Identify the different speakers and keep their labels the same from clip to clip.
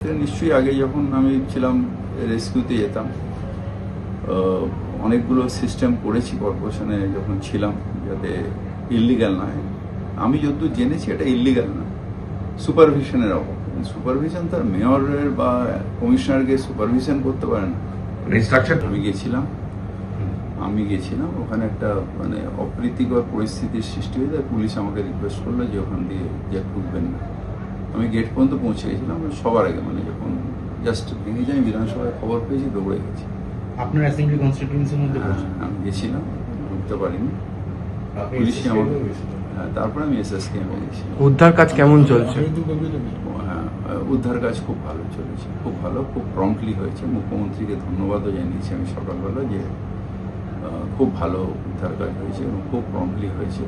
Speaker 1: নিশ্চয়ই আগে যখন আমি ছিলাম রেস্কিউতে যেতাম, অনেকগুলো সিস্টেম করেছি কর্পোরেশনে যখন ছিলাম, যাতে ইল্লিগাল নয়। আমি যতদূর জেনেছি এটা ইল্লিগাল না, সুপারভিশনের অভাব। সুপারভিশন তার মেয়রের বা কমিশনারকে সুপারভিশন করতে পারে না। আমি গেছিলাম ওখানে একটা অপ্রীতিকর পরিস্থিতির সৃষ্টি হয়ে যায়। পুলিশ আমাকে রিকোয়েস্ট করলো যে ওখান দিয়ে যে ঢুকবেন না। আমি গেট পর্যন্ত পৌঁছে গেছিলাম সবার আগে, যখন জাস্ট ভেঙে যাই বিধানসভায় খবর পেয়েছি, দৌড়ে গেছি।
Speaker 2: আপনার অ্যাসেম্বলি কনস্টিটিউয়েন্সির মধ্যে
Speaker 1: আমি গেছিলাম, ঢুকতে পারিনি। পুলিশই আমাকে, তারপরে আমি এসএসকেএমে গেছি।
Speaker 3: উদ্ধার কাজ কেমন চলছে?
Speaker 1: হ্যাঁ, উদ্ধার কাজ খুব ভালো চলেছে, খুব ভালো, খুব প্রম্পটলি হয়েছে। মুখ্যমন্ত্রীকে ধন্যবাদও জানিয়েছি আমি সকালবেলা, যে খুব ভালো উদ্ধার কাজ হয়েছে এবং খুব প্রম্পটলি হয়েছে।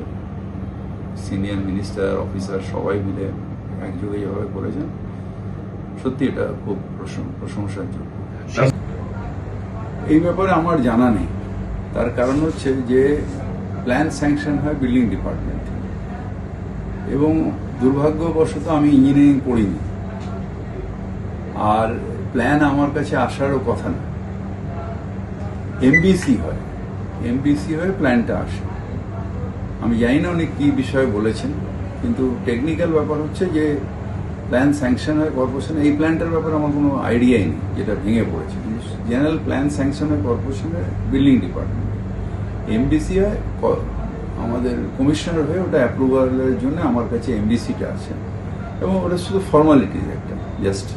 Speaker 1: সিনিয়র মিনিস্টার, অফিসার সবাই মিলে একযোগে যেভাবে করেছেন, সত্যি এটা খুব প্রশংসার যোগ্য। এই ব্যাপারে আমার জানা নেই, তার কারণ হচ্ছে যে প্ল্যান স্যাংশন হয় বিল্ডিং ডিপার্টমেন্ট থেকে, এবং দুর্ভাগ্যবশত আমি ইঞ্জিনিয়ারিং পড়িনি, আর প্ল্যান আমার কাছে আসারও কথা না। এমবিসি হয়ে প্ল্যানটা আসে। আমি জানি না উনি কি বিষয়ে বলেছেন, কিন্তু টেকনিক্যাল ব্যাপার হচ্ছে যে প্ল্যান স্যাংশন হয় কর্পোরেশনে। এই প্ল্যানটার ব্যাপারে আমার কোনো আইডিয়াই নেই, যেটা ভেঙে পড়েছে। কিন্তু জেনারেল প্ল্যান স্যাংশন হয় কর্পোরেশনের বিল্ডিং ডিপার্টমেন্ট। এমবিসি হয় আমাদের কমিশনার হয়ে, ওটা অ্যাপ্রুভালের জন্য আমার কাছে এমবিসিটা আছে, এবং ওটা শুধু ফর্মালিটিজ একটা, জাস্ট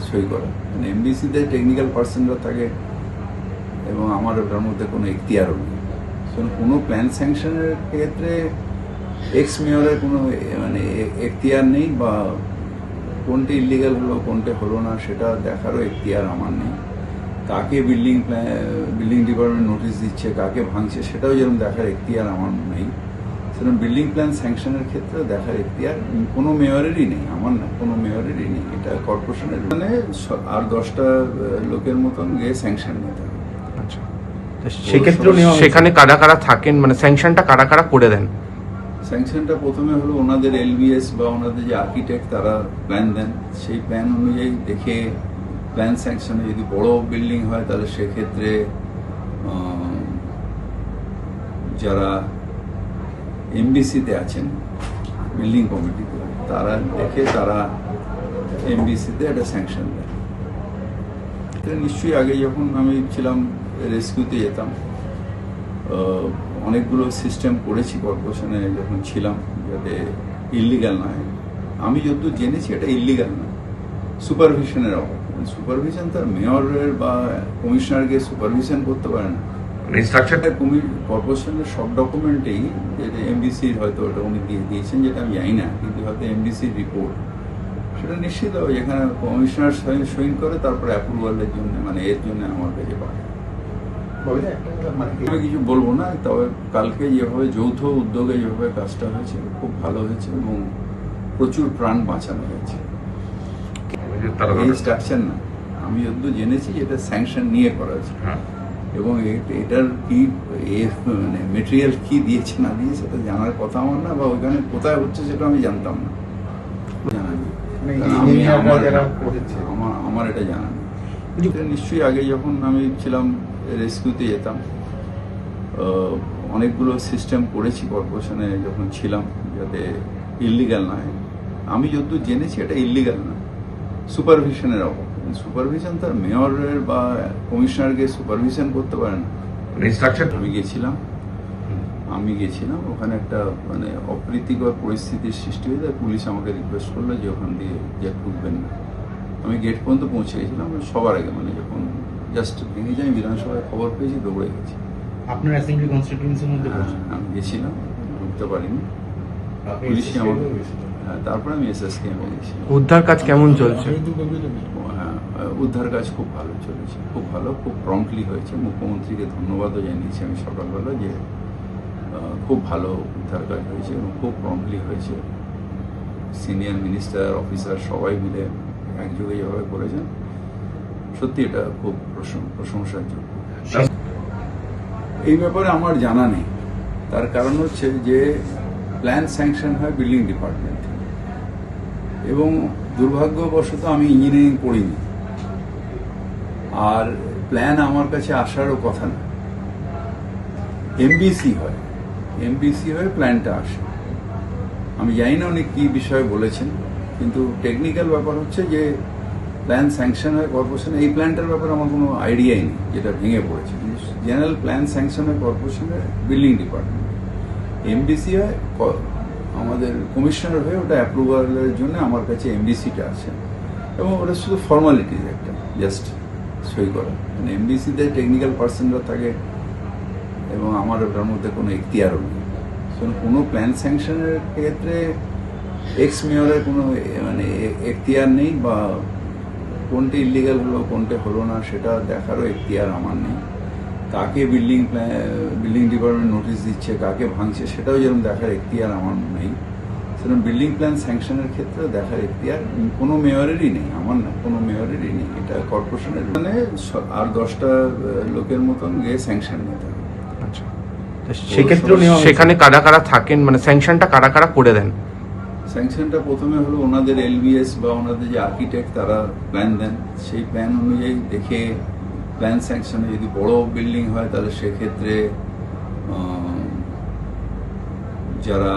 Speaker 1: সই করা। এমবিসিতে টেকনিক্যাল পার্সনরা থাকে, এবং আমার ওটার মধ্যে কোনো এখতিয়ারও নেই। কোনো প্ল্যান স্যাংশনের ক্ষেত্রে এক্স মেয়রের কোনো এখতিয়ার নেই, বা কোনটা ইলিগাল হলো কোনটা হলো না সেটা দেখারও এখতিয়ার আমার নেই। কাকে বিল্ডিং ডিপার্টমেন্ট নোটিশ দিচ্ছে, কাকে ভাঙছে, সেটাও যেরকম দেখার এখতিয়ার আমার নেই, সেরকম বিল্ডিং প্ল্যান স্যাংশনের ক্ষেত্রে দেখার এখতিয়ার কোনো মেয়রেরই নেই, আমার না, কোনো মেয়রেরই নেই। এটা কর্পোরেশনের আর 10টা লোকের মতন গিয়ে স্যাংশন নিতে হবে।
Speaker 3: আচ্ছা, সেক্ষেত্রে সেখানে কারা কারা থাকেন, স্যাংশনটা কারা কারা করে দেন?
Speaker 1: স্যাংশনটা প্রথমে হলো ওনাদের এলবিএস বা ওনাদের যে আর্কিটেক্ট, তারা প্ল্যান দেন। সেই প্ল্যান অনুযায়ী দেখে প্ল্যান স্যাংশনে, যদি বড় বিল্ডিং হয় তাহলে সেক্ষেত্রে যারা এমবিসিতে আছেন, বিল্ডিং কমিটিতে, তারা দেখে তারা এমবিসিতে একটা স্যাংশন দেন। নিশ্চয়ই আগে যখন আমি ছিলাম রেস্কিউতে যেতাম, অনেকগুলো সিস্টেম করেছি কর্পোরেশনে যখন ছিলাম, যাতে ইল্লিগাল নয়। আমি যতদূর জেনেছি এটা ইল্লিগাল না, সুপারভিশনের অভাব। সুপারভিশন তার মেয়রের বা কমিশনারকে সুপারভিশন করতে পারে না। স্ট্রাকচারটা কর্পোরেশনের সব ডকুমেন্টেই, যেটা এমবিসির হয়তো ওটা উনি দিয়ে দিয়েছেন, যেটা আমি জানি না, কিন্তু হয়তো এমবিসির রিপোর্ট সেটা নিশ্চিত হবে, যেখানে কমিশনার সইন করে, তারপরে অ্যাপ্রুভালের জন্য, এর জন্য আমার কাছে পাঠায়। আমি কিছু বলবো না, তবে কালকে যেভাবে যৌথ উদ্যোগে যেভাবে কাজটা হয়েছে, খুব ভালো হয়েছে, এবং প্রচুর প্রাণ বাঁচানো হয়েছে। এই স্ট্রাকচার না, আমি যতদূর জেনেছি এটা স্যাংশন নিয়ে করা হয়েছে, এবং এটার কি মেটেরিয়াল কি দিয়েছে না দিয়েছে সেটা জানার কথা আমার না, বা ওইখানে কোথায় হচ্ছে সেটা আমি জানতাম না, জানা নেই। আমার এটা জানা নেই। নিশ্চয়ই আগে যখন আমি ছিলাম রেস্কিউতে যেতাম, অনেকগুলো সিস্টেম করেছি কর্পোরেশনে যখন ছিলাম, যাতে ইল্লিগাল নয়। আমি যতদূর জেনেছি এটা ইল্লিগাল না, সুপারভিশনের অভাব। সুপারভিশন তার মেয়রের বা কমিশনারকে সুপারভিশন করতে পারে না। আমি গেছিলাম ওখানে একটা অপ্রীতিকর পরিস্থিতির সৃষ্টি হয়ে যায়। পুলিশ আমাকে রিকোয়েস্ট করলো যে ওখান দিয়ে যে ঢুকবেন না। আমি গেট পর্যন্ত পৌঁছে গেছিলাম সবার আগে, যখন জাস্ট ভেঙে যাই বিধানসভায় খবর পেয়েছি, দৌড়ে গেছি।
Speaker 2: আপনার অ্যাসেম্বলি কনস্টিটিউয়েন্সির মধ্যে
Speaker 1: আমি গেছিলাম, ঢুকতে পারিনি। পুলিশই আমাকে, তারপরে আমি এসএসকেএমে গেছি।
Speaker 3: উদ্ধার কাজ কেমন চলছে?
Speaker 1: হ্যাঁ, উদ্ধার কাজ খুব ভালো চলেছে, খুব ভালো, খুব প্রম্পটলি হয়েছে। মুখ্যমন্ত্রীকে ধন্যবাদও জানিয়েছি আমি সকালবেলা, যে খুব ভালো উদ্ধার কাজ হয়েছে এবং খুব প্রম্পটলি হয়েছে। সিনিয়র মিনিস্টার, অফিসার সবাই মিলে একযোগে যেভাবে করেছেন, সত্যি এটা খুব প্রশংসার যোগ্য। এই ব্যাপারে আমার জানা নেই, তার কারণ হচ্ছে যে প্ল্যান স্যাংশন হয় বিল্ডিং ডিপার্টমেন্ট থেকে, এবং দুর্ভাগ্যবশত আমি ইঞ্জিনিয়ারিং পড়িনি, আর প্ল্যান আমার কাছে আসারও কথা না। এমবিসি হয়ে প্ল্যানটা আসে। আমি জানি না উনি কি বিষয়ে বলেছেন, কিন্তু টেকনিক্যাল ব্যাপার হচ্ছে যে প্ল্যান স্যাংশন হয় কর্পোরেশনে। এই প্ল্যানটার ব্যাপারে আমার কোনো আইডিয়াই নেই, যেটা ভেঙে পড়েছে। জেনারেল প্ল্যান স্যাংশন হয় কর্পোরেশনের বিল্ডিং ডিপার্টমেন্ট। এমবিসি হয় আমাদের কমিশনার হয়ে, ওটা অ্যাপ্রুভালের জন্য আমার কাছে এমবিসিটা আছে, এবং ওটা শুধু ফর্মালিটিজ একটা, জাস্ট সই করা। মানে এমবিসিতে টেকনিক্যাল পার্সনরা থাকে, এবং আমার ওটার মধ্যে কোনো এখতিয়ারও নেই। কোনো প্ল্যান স্যাংশনের ক্ষেত্রে এক্স মেয়রের কোনো মানে এখতিয়ার নেই, বা কোনটা ইলিগাল হলো কোনটা হলো না সেটা দেখারও এখতিয়ার আমার নেই। কাকে বিল্ডিং ডিপার্টমেন্ট নোটিশ দিচ্ছে, কাকে ভাঙছে, সেটাও যেরকম দেখার এখতিয়ার আমার নেই। সেরকম বিল্ডিং প্ল্যান স্যাংশনের ক্ষেত্রে দেখার এখতিয়ার কোনো মেয়রেরই নেই, আমার না, কোনো মেয়রেরই নেই। এটা কর্পোরেশনের মানে আর 10টা লোকের মতন গিয়ে স্যাংশন নিতে হবে।
Speaker 3: আচ্ছা, তো সেক্ষেত্রেও সেখানে কারা কারা থাকেন, মানে স্যাংশনটা কারা কারা করে দেন?
Speaker 1: স্যাংশনটা প্রথমে হলো ওনাদের এলবিএস বা ওনাদের যে আর্কিটেক্ট, তারা প্ল্যান দেন। সেই প্ল্যান অনুযায়ী দেখে প্ল্যান স্যাংশনে, যদি বড় বিল্ডিং হয় তাহলে সেক্ষেত্রে যারা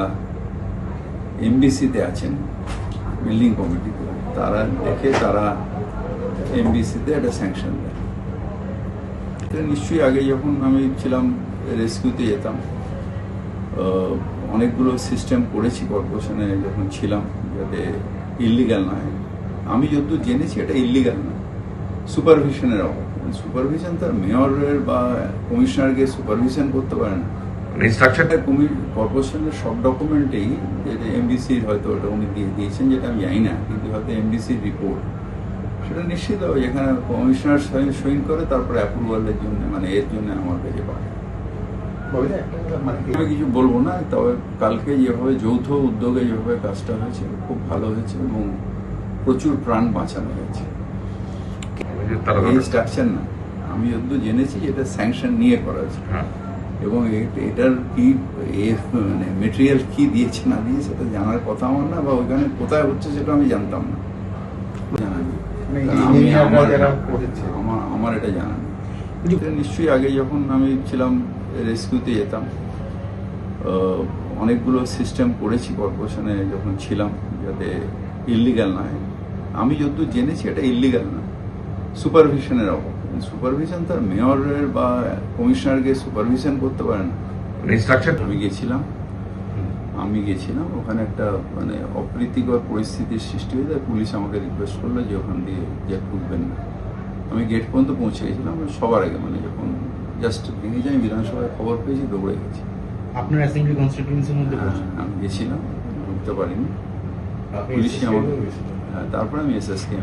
Speaker 1: এমবিসিতে আছেন, বিল্ডিং কমিটিতে, তারা দেখে তারা এমবিসিতে একটা স্যাংশন দেন। এটা নিশ্চয়ই আগে যখন আমি ছিলাম রেস্কিউতে যেতাম, অনেকগুলো সিস্টেম করেছি কর্পোরেশনে যখন ছিলাম, যাতে ইল্লিগাল নয়। আমি যতদূর জেনেছি এটা ইল্লিগাল না, সুপারভিশনের অভাব। সুপারভিশন তার মেয়রের বা কমিশনারকে সুপারভিশন করতে পারে না।
Speaker 3: ইনস্ট্রাকশনটা
Speaker 1: কর্পোরেশনের সব ডকুমেন্টেই, যেটা এমবিসির হয়তো ওটা উনি দিয়ে দিয়েছেন, যেটা আমি জানি না, কিন্তু হয়তো এমবিসির রিপোর্ট সেটা নিশ্চিত হবে, যেখানে কমিশনার সইন করে, তারপরে অ্যাপ্রুভালের জন্য, মানে এর জন্য আমার কাছে পাঠায়। আমি কিছু বলবো না, তবে কালকে যেভাবে যৌথ উদ্যোগে যেভাবে কাজটা হয়েছে খুব ভালো হয়েছে, এবং প্রচুর প্রাণ বাঁচানো হয়েছে। এই স্ট্রাকচার না, আমি যতদূর জেনেছি এটা স্যাংশন নিয়ে করা হয়েছে, এবং এটার কি মানে মেটেরিয়াল কি দিয়েছে না দিয়েছে সেটা জানার কথা আমার না, বা ওইখানে কোথায় হচ্ছে সেটা আমি জানতাম না, জানা নেই। আমার এটা জানা নেই। নিশ্চয়ই আগে যখন আমি ছিলাম রেস্কিউতে যেতাম, অনেকগুলো সিস্টেম করেছি কর্পোরেশনে যখন ছিলাম, যাতে ইল্লিগাল নয়। আমি যতদূর জেনেছি এটা ইল্লিগাল না, সুপারভিশনের অভাব। সুপারভিশন তার মেয়রের বা কমিশনারকে সুপারভিশন করতে পারে না।
Speaker 3: ইনস্ট্রাকশন
Speaker 1: আমি গেছিলাম ওখানে, একটা মানে অপ্রীতিকর পরিস্থিতির সৃষ্টি হয়ে যায়। পুলিশ আমাকে রিকোয়েস্ট করলো যে ওখান দিয়ে যে ঢুকবেন না। আমি গেট পর্যন্ত পৌঁছে গেছিলাম সবার আগে, মানে যখন জাস্ট ভেঙে যাই, বিধানসভায় খবর পেয়েছি, দৌড়ে গেছি।
Speaker 2: আপনার অ্যাসেম্বলি কনস্টিটিউয়েন্সির মধ্যে
Speaker 1: আমি গেছিলাম, ঢুকতে পারিনি,
Speaker 2: আপনি
Speaker 1: পুলিশই
Speaker 2: SSK
Speaker 1: আমাকে,
Speaker 2: গেছিলেন?
Speaker 1: তারপরে আমি এসএসকে